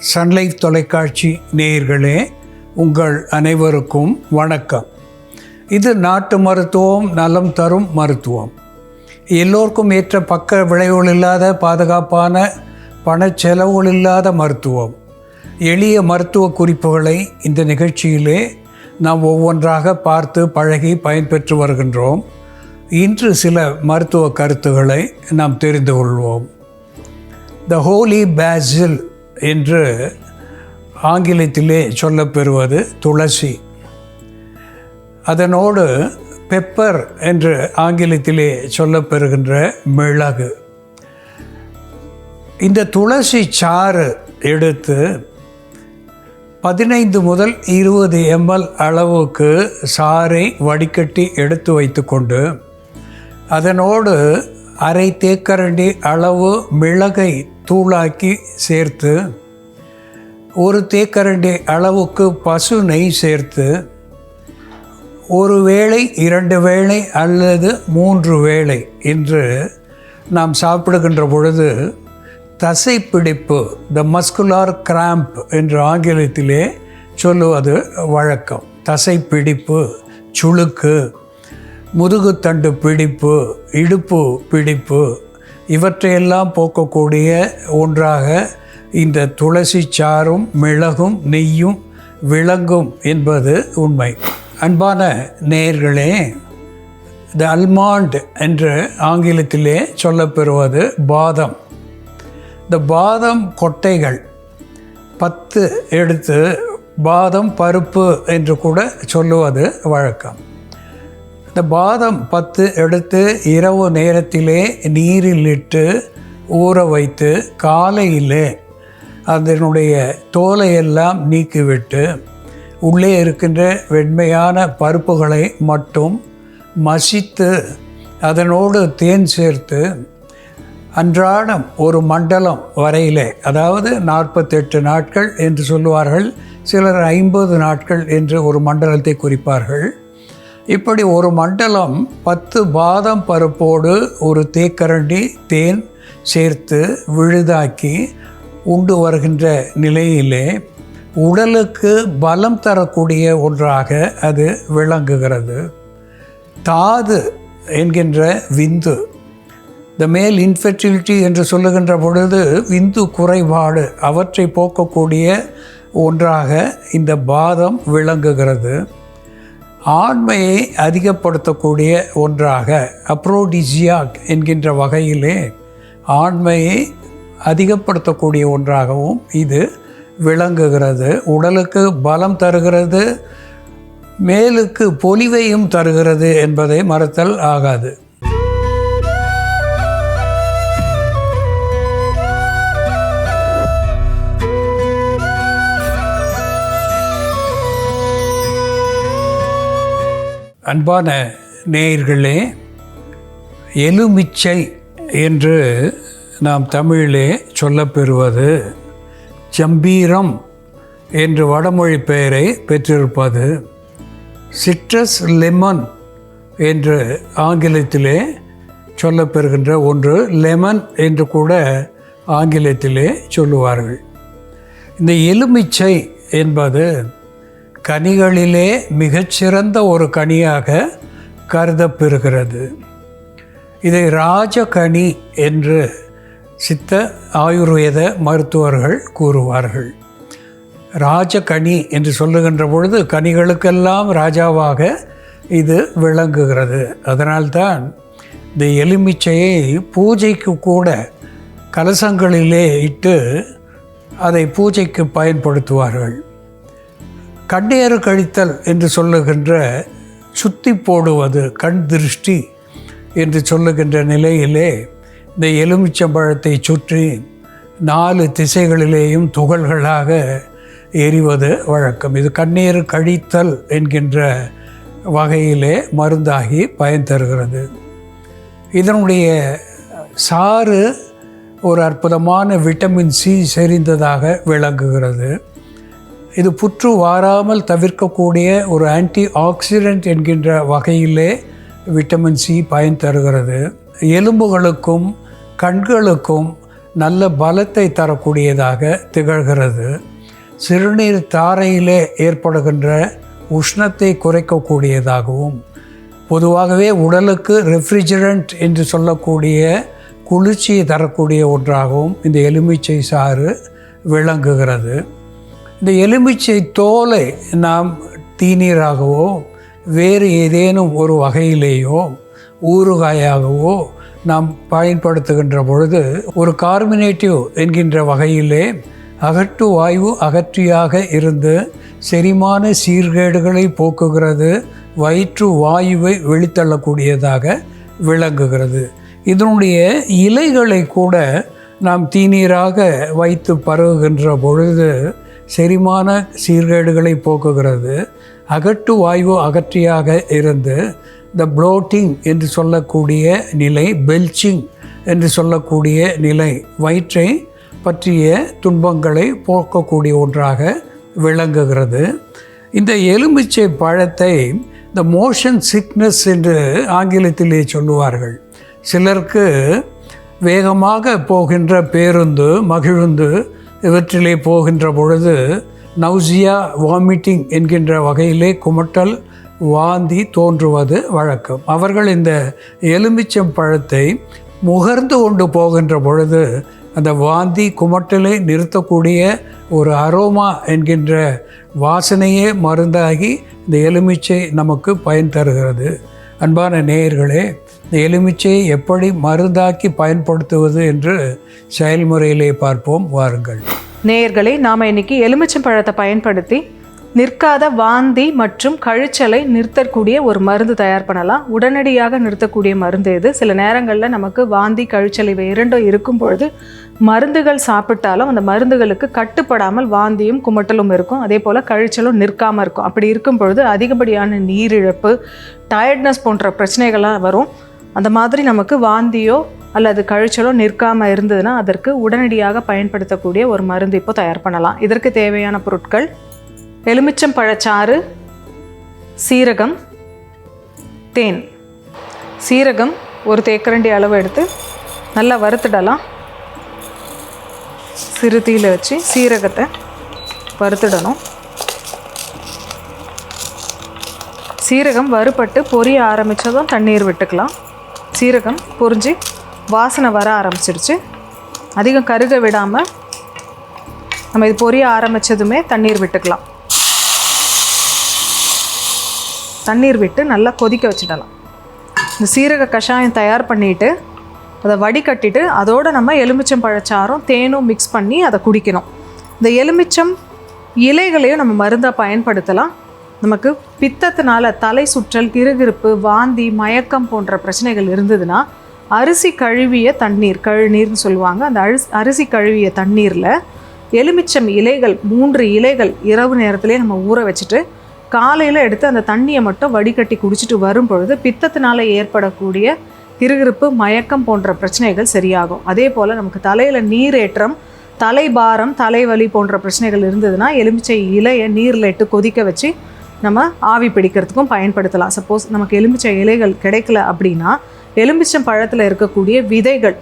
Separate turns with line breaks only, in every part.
Sun Life தொலைக்காட்சி நேயர்களே, உங்கள் அனைவருக்கும் வணக்கம். இது நாட்டு மருத்துவம், நலம் தரும் மருத்துவம். எல்லோருக்கும் ஏற்ற பக்க விளைவுகள் இல்லாத பாதுகாப்பான பணச்செலவுகள் இல்லாத மருத்துவம். எளிய மருத்துவ குறிப்புகளை இந்த நிகழ்ச்சியிலே நாம் ஒவ்வொன்றாக பார்த்து பழகி பயன்பெற்று வருகின்றோம். இன்று சில மருத்துவ கருத்துக்களை நாம் தெரிந்து கொள்வோம். த ஹோலி பேசில் என்று ஆங்கிலத்திலே சொல்லப்பெறுவது துளசி. அதனோடு பெப்பர் என்று ஆங்கிலத்திலே சொல்லப்பெறுகின்ற மிளகு. இந்த துளசி சாறு எடுத்து 15 முதல் 20 ml அளவுக்கு சாறை வடிகட்டி எடுத்து வைத்துக்கொண்டு அதனோடு அரை தேக்கரண்டி அளவு மிளகை தூளாக்கி சேர்த்து 1 தேக்கரண்டி அளவுக்கு பசு நெய் சேர்த்து 1 வேளை 2 வேளை அல்லது 3 வேளை என்று நாம் சாப்பிடுகின்ற பொழுது தசைப்பிடிப்பு, த மஸ்குலார் கிராம்ப் என்று ஆங்கிலத்திலே சொல்லுவது வழக்கம். தசைப்பிடிப்பு, சுளுக்கு, முதுகுத்தண்டு பிடிப்பு, இடுப்பு பிடிப்பு இவற்றையெல்லாம் போக்கக்கூடிய ஒன்றாக இந்த துளசி சாறும் மிளகும் நெய்யும் விளங்கும் என்பது உண்மை. அன்பான நேயர்களே, த அல்மாண்ட் என்று ஆங்கிலத்திலே சொல்லப்பெறுவது பாதம். இந்த பாதம் கொட்டைகள் 10 எடுத்து பாதம் பருப்பு என்று கூட சொல்லுவது வழக்கம். இந்த பாதம் 10 எடுத்து இரவு நேரத்திலே நீரில் இட்டு ஊற வைத்து காலையிலே அதனுடைய தோலையெல்லாம் நீக்கிவிட்டு உள்ளே இருக்கின்ற வெண்மையான பருப்புகளை மட்டும் மசித்து அதனோடு தேன் சேர்த்து அன்றாடம் 1 மண்டலம் வரையிலே, அதாவது 48 நாட்கள் என்று சொல்லுவார்கள், சிலர் 50 நாட்கள் என்று ஒரு மண்டலத்தை குறிப்பார்கள். இப்படி 1 மண்டலம் 10 பாதம் பருப்போடு 1 தேக்கரண்டி தேன் சேர்த்து விழுதாக்கி உண்டு வருகின்ற நிலையிலே உடலுக்கு பலம் தரக்கூடிய ஒன்றாக அது விளங்குகிறது. தாது என்கின்ற விந்து, த மேல் இன்ஃபெர்டிலிட்டி என்று சொல்லுகின்ற பொழுது விந்து குறைபாடு அவற்றை போக்கக்கூடிய ஒன்றாக இந்த பாதம் விளங்குகிறது. ஆண்மையை அதிகப்படுத்தக்கூடிய ஒன்றாக, அப்ரோடிசியாக் என்கின்ற வகையிலே ஆண்மையை அதிகப்படுத்தக்கூடிய ஒன்றாகவும் இது விளங்குகிறது. உடலுக்கு பலம் தருகிறது, மேலுக்கு பொலிவையும் தருகிறது என்பதை மறத்தல் ஆகாது. அன்பான நேயர்களே, எலுமிச்சை என்று நாம் தமிழிலே சொல்லப்பெறுவது ஜம்பீரம் என்று வடமொழி பெயரை பெற்றிருப்பது. சிட்ரஸ் லெமன் என்று ஆங்கிலத்திலே சொல்லப்பெறுகின்ற ஒன்று லெமன் என்று கூட ஆங்கிலத்திலே சொல்லுவார்கள். இந்த எலுமிச்சை என்பது கனிகளிலே மிகச்சிறந்த ஒரு கனியாக கருதப்பெறுகிறது. இதை ராஜகனி என்று சித்த ஆயுர்வேத மருத்துவர்கள் கூறுவார்கள். ராஜகனி என்று சொல்லுகின்ற பொழுது கனிகளுக்கெல்லாம் ராஜாவாக இது விளங்குகிறது. அதனால்தான் இந்த எலுமிச்சையை பூஜைக்கு கூட கலசங்களிலே இட்டு அதை பூஜைக்கு பயன்படுத்துவார்கள். கண்ணேறு கழித்தல் என்று சொல்லுகின்ற சுத்தி போடுவது, கண் திருஷ்டி என்று சொல்லுகின்ற நிலையிலே இந்த எலுமிச்சம்பழத்தை சுற்றி 4 திசைகளிலேயும் துகள்களாக எரிவது வழக்கம். இது கண்ணீர் கழித்தல் என்கின்ற வகையிலே மருந்தாகி பயன் தருகிறது. இதனுடைய சாறு ஒரு அற்புதமான விட்டமின் சி செறிந்ததாக விளங்குகிறது. இது புற்று வாராமல் தவிர்க்கக்கூடிய ஒரு ஆன்டி ஆக்சிடென்ட் என்கின்ற வகையிலே விட்டமின் சி பயன் தருகிறது. எலும்புகளுக்கும் கண்களுக்கும் நல்ல பலத்தை தரக்கூடியதாக திகழ்கிறது. சிறுநீர் தாரையிலே ஏற்படுகின்ற உஷ்ணத்தை குறைக்கக்கூடியதாகவும், பொதுவாகவே உடலுக்கு ரெஃப்ரிஜரண்ட் என்று சொல்லக்கூடிய குளிர்ச்சியை தரக்கூடிய ஒன்றாகவும் இந்த எலுமிச்சை சாறு விளங்குகிறது. இந்த எலுமிச்சை தோலை நாம் தீநீராகவோ வேறு ஏதேனும் ஒரு வகையிலேயோ ஊறுகாயாகவோ நாம் பயன்படுத்துகின்ற பொழுது ஒரு கார்மினேட்டிவ் என்கின்ற வகையிலே அகட்டு வாயு அகற்றியாக இருந்து செரிமான சீர்கேடுகளை போக்குகிறது, வயிற்று வாயுவை வெளித்தள்ளக்கூடியதாக விளங்குகிறது. இதனுடைய இலைகளை கூட நாம் தீநீராக வைத்து பருகுகின்ற பொழுது செரிமான சீர்கேடுகளை போக்குகிறது, அகட்டு வாயு அகற்றியாக இருந்து இந்த ப்ளோட்டிங் என்று சொல்லக்கூடிய நிலை, பெல்ச்சிங் என்று சொல்லக்கூடிய நிலை, வயிற்றை பற்றிய துன்பங்களை போக்கக்கூடிய ஒன்றாக விளங்குகிறது. இந்த எலுமிச்சை பழத்தை இந்த மோஷன் சிக்னஸ் என்று ஆங்கிலத்திலே சொல்லுவார்கள். சிலருக்கு வேகமாக போகின்ற பேருந்து, மகிழுந்து இவற்றிலே போகின்ற பொழுது நௌசியா, வாமிட்டிங் என்கின்ற வகையிலே குமட்டல், வாந்தி தோன்றுவது வழக்கம். அவர்கள் இந்த எலுமிச்சம் பழத்தை முகர்ந்து கொண்டு போகின்ற பொழுது அந்த வாந்தி குமட்டலை நிறுத்தக்கூடிய ஒரு அரோமா என்கின்ற வாசனையே மருந்தாகி இந்த எலுமிச்சை நமக்கு பயன் தருகிறது. அன்பான நேயர்களே, இந்த எலுமிச்சையை எப்படி மருந்தாக்கி பயன்படுத்துவது என்று செயல்முறையிலே பார்ப்போம், வாருங்கள்.
நேயர்களே, நாம் இன்னைக்கு எலுமிச்சம் பழத்தை பயன்படுத்தி நிற்காத வாந்தி மற்றும் கழிச்சலை நிறுத்தக்கூடிய ஒரு மருந்து தயார் பண்ணலாம். உடனடியாக நிறுத்தக்கூடிய மருந்து இது. சில நேரங்களில் நமக்கு வாந்தி, கழிச்சல் இவை இரண்டும் இருக்கும் பொழுது மருந்துகள் சாப்பிட்டாலும் அந்த மருந்துகளுக்கு கட்டுப்படாமல் வாந்தியும் குமட்டலும் இருக்கும், அதே போல் கழிச்சலும் நிற்காமல் இருக்கும். அப்படி இருக்கும் பொழுது அதிகப்படியான நீரிழப்பு, டயர்ட்னஸ் போன்ற பிரச்சனைகள்லாம் வரும். அந்த மாதிரி நமக்கு வாந்தியோ அல்லது கழிச்சலோ நிற்காமல் இருந்ததுன்னா அதற்கு உடனடியாக பயன்படுத்தக்கூடிய ஒரு மருந்து இப்போ தயார் பண்ணலாம். இதற்கு தேவையான பொருட்கள்: எலுமிச்சம் பழச்சாறு, சீரகம், தேன். சீரகம் ஒரு தேக்கரண்டி அளவு எடுத்து நல்லா வறுத்துடலாம். சிறு தீயில வச்சு சீரகத்தை வறுத்துடணும். சீரகம் வறுபட்டு பொரிய ஆரம்பித்ததும் தண்ணீர் விட்டுக்கலாம். சீரகம் பொரிஞ்சு வாசனை வர ஆரம்பிச்சிடுச்சு. அதிகம் கருக விடாமல் நம்ம இது பொரிய ஆரம்பித்ததுமே தண்ணீர் விட்டுக்கலாம். தண்ணீர் விட்டு நல்லா கொதிக்க வச்சிடலாம். இந்த சீரக கஷாயம் தயார் பண்ணிவிட்டு அதை வடிகட்டிட்டு அதோடு நம்ம எலுமிச்சம் பழச்சாரும் தேனும் மிக்ஸ் பண்ணி அதை குடிக்கணும். இந்த எலுமிச்சம் இலைகளையும் நம்ம மருந்தாக பயன்படுத்தலாம். நமக்கு பித்தத்தினால தலை சுற்றல், கிறுகிறுப்பு, வாந்தி, மயக்கம் போன்ற பிரச்சனைகள் இருந்ததுன்னா அரிசி கழுவிய தண்ணீர், கழுநீர்னு சொல்லுவாங்க, அந்த அரிசி கழுவிய தண்ணீரில் எலுமிச்சம் இலைகள் 3 இலைகள் இரவு நேரத்திலே நம்ம ஊற வச்சுட்டு காலையில் எடுத்து அந்த தண்ணியை மட்டும் வடிகட்டி குடிச்சிட்டு வரும் பொழுது பித்தத்தினால ஏற்படக்கூடிய கிறுகிறுப்பு, மயக்கம் போன்ற பிரச்சனைகள் சரியாகும். அதே போல் நமக்கு தலையில் நீரேற்றம், தலைபாரம், தலைவலி போன்ற பிரச்சனைகள் இருந்ததுன்னா எலுமிச்சை இலையை நீரில் இட்டு கொதிக்க வச்சு நம்ம ஆவி பிடிக்கிறதுக்கும் பயன்படுத்தலாம். சப்போஸ் நமக்கு எலுமிச்சை இலைகள் கிடைக்கல அப்படின்னா எலுமிச்சம் பழத்தில் இருக்கக்கூடிய விதைகள்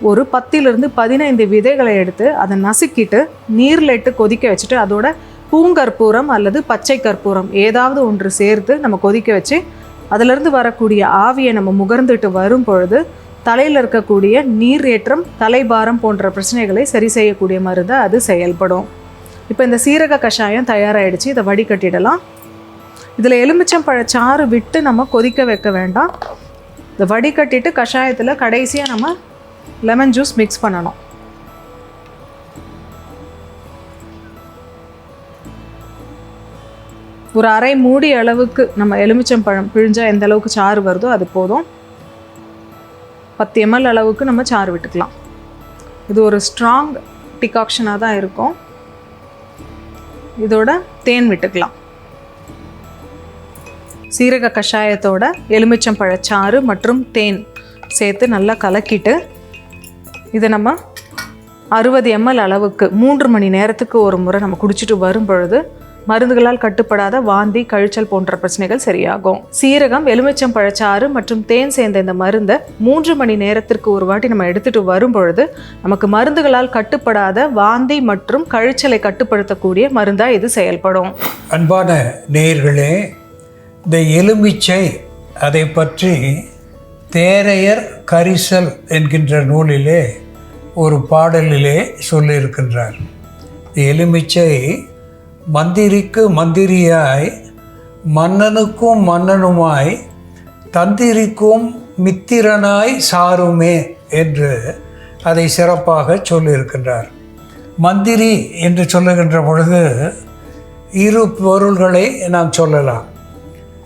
ஒரு 10 to 15 விதைகளை எடுத்து அதை நசுக்கிட்டு நீரில் இட்டு கொதிக்க வச்சுட்டு அதோட பூங்கற்பூரம் அல்லது பச்சை கற்பூரம் ஏதாவது ஒன்று சேர்த்து நம்ம கொதிக்க வச்சு அதிலிருந்து வரக்கூடிய ஆவியை நம்ம முகர்ந்துட்டு வரும் பொழுது தலையில் இருக்கக்கூடிய நீரேற்றம், தலைபாரம் போன்ற பிரச்சனைகளை சரி செய்யக்கூடிய மருந்து அது செயல்படும். இப்போ இந்த சீரக கஷாயம் தயாராகிடுச்சு. இதை வடிகட்டிடலாம். இதில் எலுமிச்சம் பழச்சாறு விட்டு நம்ம கொதிக்க வைக்க வேண்டாம். இதை வடிகட்டிட்டு கஷாயத்தில் கடைசியாக நம்ம லெமன் ஜூஸ் மிக்ஸ் பண்ணணும். ஒரு அரை மூடி அளவுக்கு நம்ம எலுமிச்சம் பழம் பிழிஞ்சால் எந்த அளவுக்கு சாறு வருதோ அது போதும். 10 ml அளவுக்கு நம்ம சாறு விட்டுக்கலாம். இது ஒரு ஸ்ட்ராங் டிகாக்ஷனாக தான் இருக்கும். இதோட தேன் விட்டுக்கலாம். சீரக கஷாயத்தோட எலுமிச்சம் பழச்சாறு மற்றும் தேன் சேர்த்து நல்லா கலக்கிட்டு இதை நம்ம 60 ml அளவுக்கு 3 மணி நேரத்துக்கு ஒரு முறை நம்ம குடிச்சிட்டு வரும் பொழுது மருந்துகளால் கட்டுப்படாத வாந்தி, கழிச்சல் போன்ற பிரச்சனைகள் சரியாகும். சீரகம், எலுமிச்சம் பழச்சாறு மற்றும் தேன் சேர்ந்த இந்த மருந்தை 3 மணி நேரத்திற்கு ஒரு வாட்டி நம்ம எடுத்துட்டு வரும் பொழுது நமக்கு மருந்துகளால் கட்டுப்படாத வாந்தி மற்றும் கழிச்சலை கட்டுப்படுத்தக்கூடிய மருந்தா இது செயல்படும்.
அன்பான நேயர்களே, இந்த எலுமிச்சை அதை பற்றி தேரையர் கரிசல் என்கின்ற நூலிலே ஒரு பாடலிலே சொல்லியிருக்கின்றார். எலுமிச்சை மந்திரிக்கு மந்திரியாய், மன்னனுக்கும் மன்னனுமாய், தந்திரிக்கும் மித்திரனாய் சாருமே என்று அதை சிறப்பாக சொல்லியிருக்கின்றார். மந்திரி என்று சொல்லுகின்ற பொழுது 2 பொருள்களை நாம் சொல்லலாம்.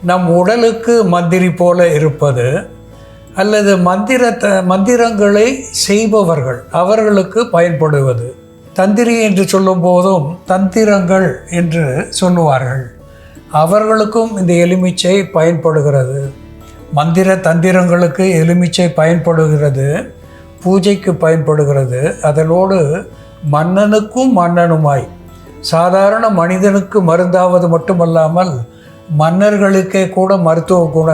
நம் உடலுக்கு மந்திரி போல இருப்பது, அல்லது மந்திரங்களை செய்பவர்கள் அவர்களுக்கு பயன்படுவது. தந்திரி என்று சொல்லும் போதும் தந்திரங்கள் என்று சொல்லுவார்கள். அவர்களுக்கும் இந்த எலுமிச்சை பயன்படுகிறது. மந்திர தந்திரங்களுக்கு எலுமிச்சை பயன்படுகிறது, பூஜைக்கு பயன்படுகிறது. அதனோடு மன்னனுக்கும் மன்னனுமாய், சாதாரண மனிதனுக்கு மருந்தாவது மட்டுமல்லாமல் மன்னர்களுக்கே கூட மருத்துவ குண